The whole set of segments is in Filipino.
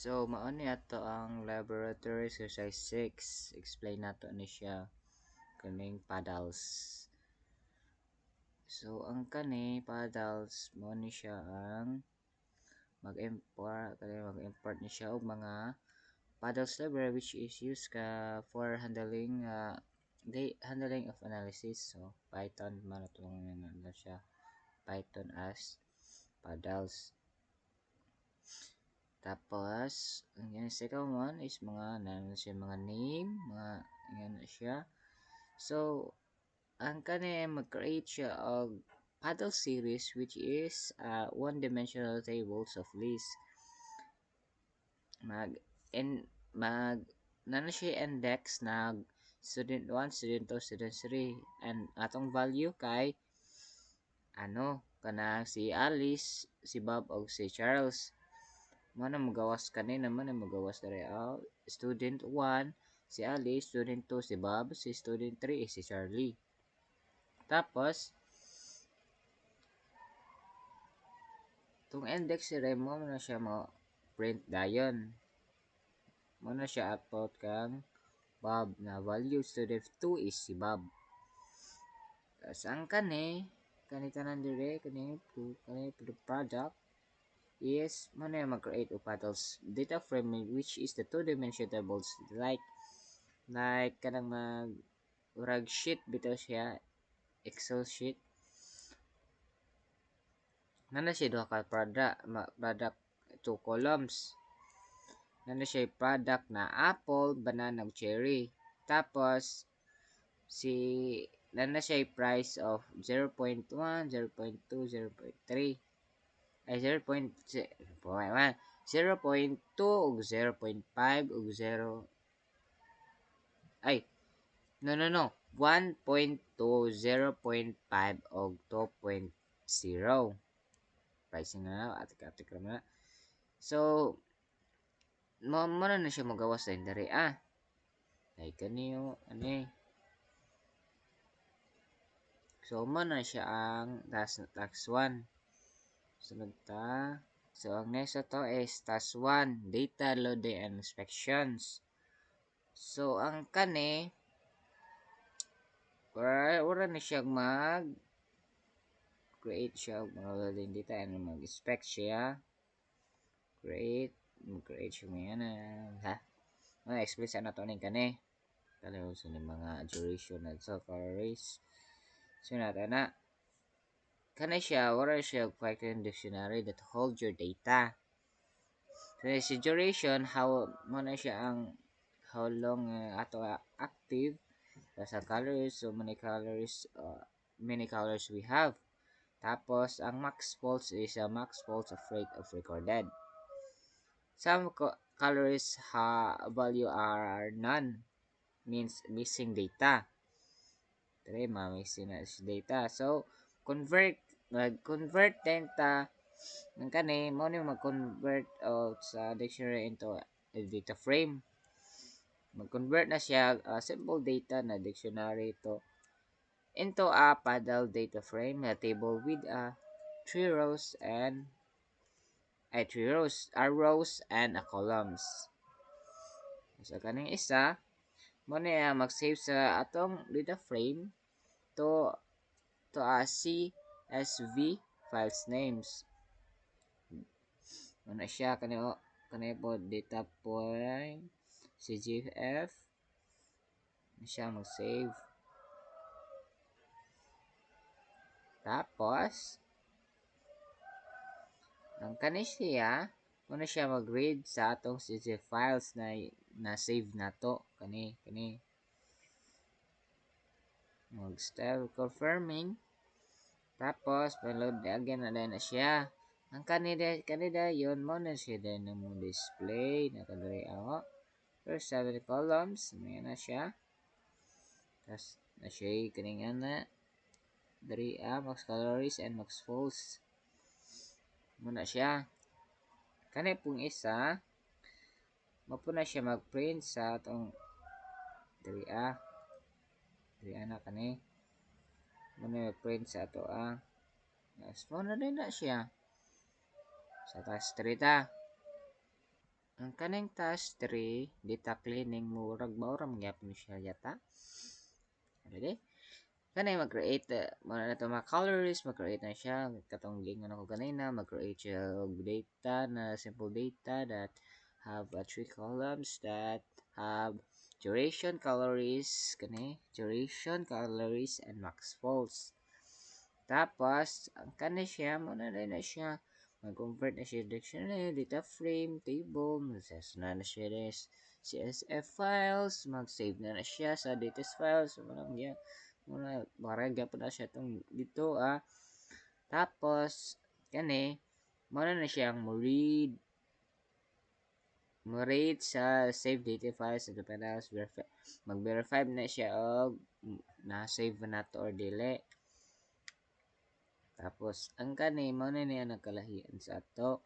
So, mao ni ato ang laboratory exercise 6. Explain nato ni siya kaning paddles. So, ang kani paddles mo ni siya ang mag-import ni siya og mga paddles library which is used for handling of analysis. So, Python man atong na siya. Python as paddles. Tapos, ang second one is mga mga name, mga yan siya. So, ang kani mag-create siya og paddle series which is one-dimensional tables of list. Mag nana siya index nag student 1, student 2, student 3 and atong value kay kanang si Alice, si Bob ug si Charles. Mana magawas kanina man magawas dere student 1 si Alice, student 2 si Bob, si student 3 si Charlie. Tapos tung index si mo na siya mo print dayon. Mo na siya upload kang Bob na value student 2 is si Bob. Tapos ang kani tanan dire kani product is mo na mag-create og paddles data frame which is the two-dimensional tables like kanang mag sheet bitaw siya Excel sheet. Nana siya duha ka product two columns. Nana siya product na apple, banana ug cherry. Tapos si nana siya price of 0.1, 0.2, 0.3 ay 0.2 ug 0.5 ug 0 ay no 1.2, 0.5 ug 2.0 pricing na atik na. So mo na siya magawas sa diri ay kaniyo so mo na siya ang task 1 sunod ta. So ang next to is task 1 data loading and inspections. So ang kani wala na siya create siya og mga loading data and mag-inspect siya. Create siya explain sa nato ning kani kalaw sa mga duration at so calories. So na kana siya wala siya Python dictionary that hold your data. So si duration how mo na siya ang how long ato active sa calories, so many calories we have. Tapos ang max pulse is max pulse of rate of recorded. Some calories value are none, means missing data. Tara missing na data. So convert din ta ng kani mo ni mag-convert sa dictionary into a data frame. Mag-convert na siya simple data na dictionary into a paddle data frame na table with three rows and a columns. So kaning isa mo na mag-save sa atong data frame to CSV files names. Ano siya kanay po data point CGF siya mag-save. Tapos ang kani siya muna siya mag-read sa atong CSV files na save nato kani mag-style confirming. Tapos load again na siya. Ang kanida yun mo na siya din mo display nakadiri first 7 columns may na siya. Tapos na siya kaning dari max calories and max pulse muna siya. Kani pong isa mapo na siya mag-print sa atong dari na kani muna mag-print sa ato yes mo na din na siya sa task 3 ta. Ang kaning task 3, data cleaning, murag bawra mangyapon siya yata. Ready? Kanay mag-create, muna na ito mga calories, mag-create na siya. Katong gingon ako kanina, mag-create siya og data na simple data that have 3 columns that have duration, calories, and max false. Tapos, ang kani siya, muna na siya, mag-convert na siya dictionary, data frame, table, mag-access na siya des CSV files, mag-save na siya sa data files, muna barang gyapon na siya tong dito tapos kani muna na siyang mo-read sa save data files sa panels mag-verify na siya og na save na to or dili. Tapos ang kani mao na niya nagkalahian sa ato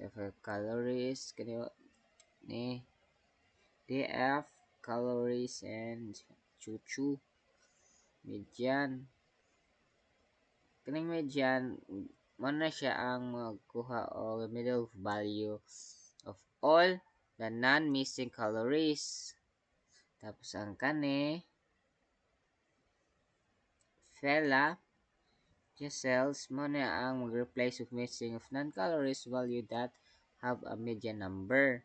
the calories kani ni DF calories and chuchu median. Kaning median mo na siya ang magkuha og middle value of all the non-missing calories. Tapos ang kani Fela cells mo na ang mag-replace of missing of non-calories value that have a median number.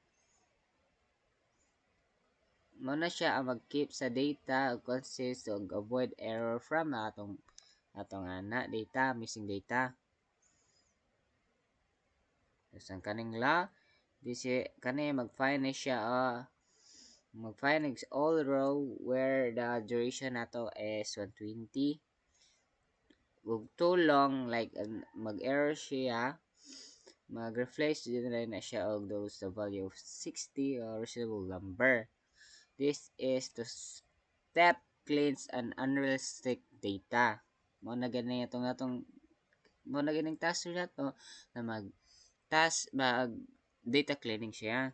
Mo na siya ang mag-keep sa data consist og avoid error from atong ana data missing data. Tapos ang kaning law kani mag-find na siya mag-find all row where the duration nato is 120 ug too long like mag-error siya mag-replace din na siya og those the value of 60 or reasonable number. This is to step cleans an unrealistic data. Mo na gani atong mo na ganing task na to na mag data cleaning siya.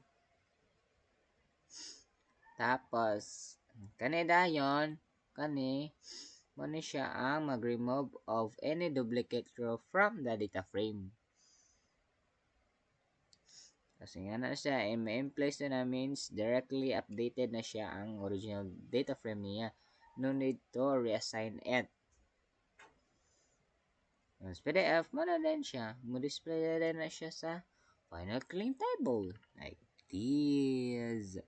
Tapos kani dayon kani mo ni siya ang mag-remove of any duplicate row from the data frame. Kasi nga na siya, in place na means directly updated na siya ang original data frame niya. No need to reassign it. Sa PDF, mo na din siya. Mo-display na din na siya sa final clean table. Like this.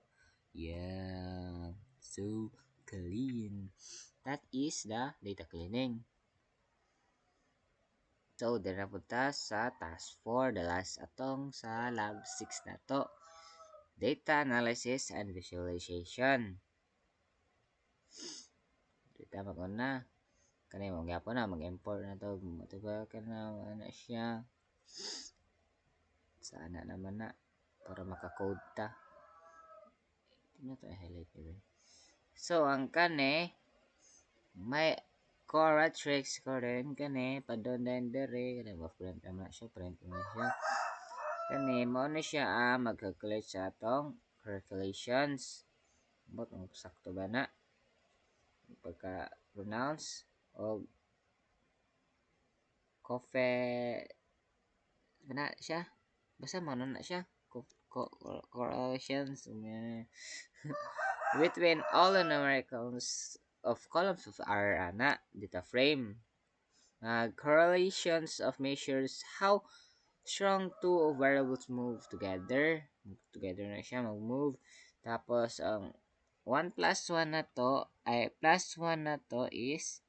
Yeah. So clean. That is the data cleaning. So, dira punta sa task 4, the last atong sa lab 6 na to. Data analysis and visualization. Dita mag-una. Kanay mo gyapon na mag-import na to. Diba kana ana siya. Sana naman na para maka-code ta. Tingnan to i-highlight ko. So, ang kani may Cora tricks ko rin kani padon din dere kani mo print naman siya kani mo na siya mag-calculate sa atong calculations bot ang sakto ba na pagka pronounce o coffee na siya basta mo na siya correlations between all the numericals of columns of our data frame. Correlations of measures how strong two variables move together. Together na siya mag-move. Tapos, ang 1 plus 1 na to, ay plus 1 na to is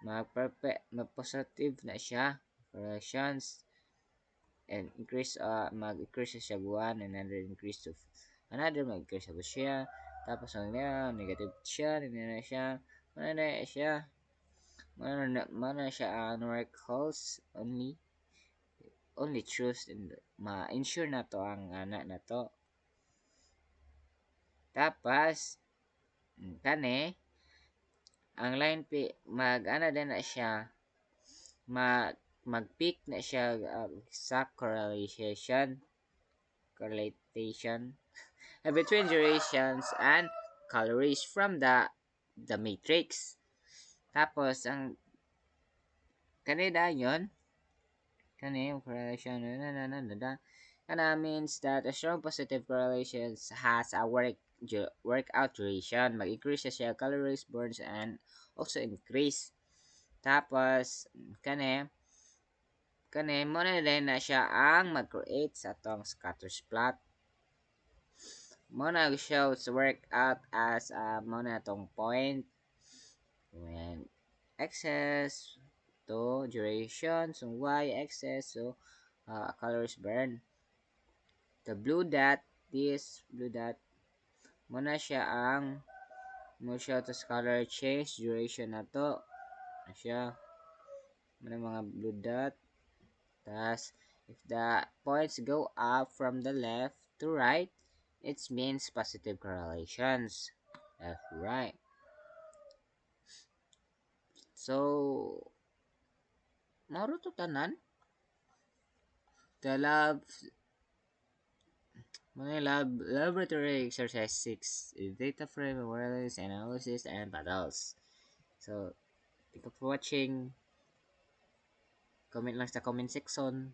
mag-positive na siya. Correlations. And increase, mag-increase siya 1 and another increase to another mag-increase siya. Tapos, ang negative siya, na siya, na siya, mana siya numericals only truth and ma-ensure na to ang anak na to. Tapos kani ang line mag-ana din na siya mag-pick na siya sa correlation between durations and calories from the matrix. Tapos ang kani dayon kani correlation And that means that a strong positive correlation has a workout duration. Mag-increase siya calories burns and also increase. Tapos, kane, kane mo na din na siya ang mag-create sa tong scatter plot. Mo na shows workout as mo na tong point when excess to duration so y excess so calories burn. The blue dot, this blue dot, muna siya ang mo siya to color change duration na to. Siya muna mga blue dot. Tas if the points go up from the left to right, it means positive correlations. Left to right. So, Naruto tanan. The laboratory exercise 6 data frame awareness analysis and battles. So, thank you for watching. Comment lang sa comment section.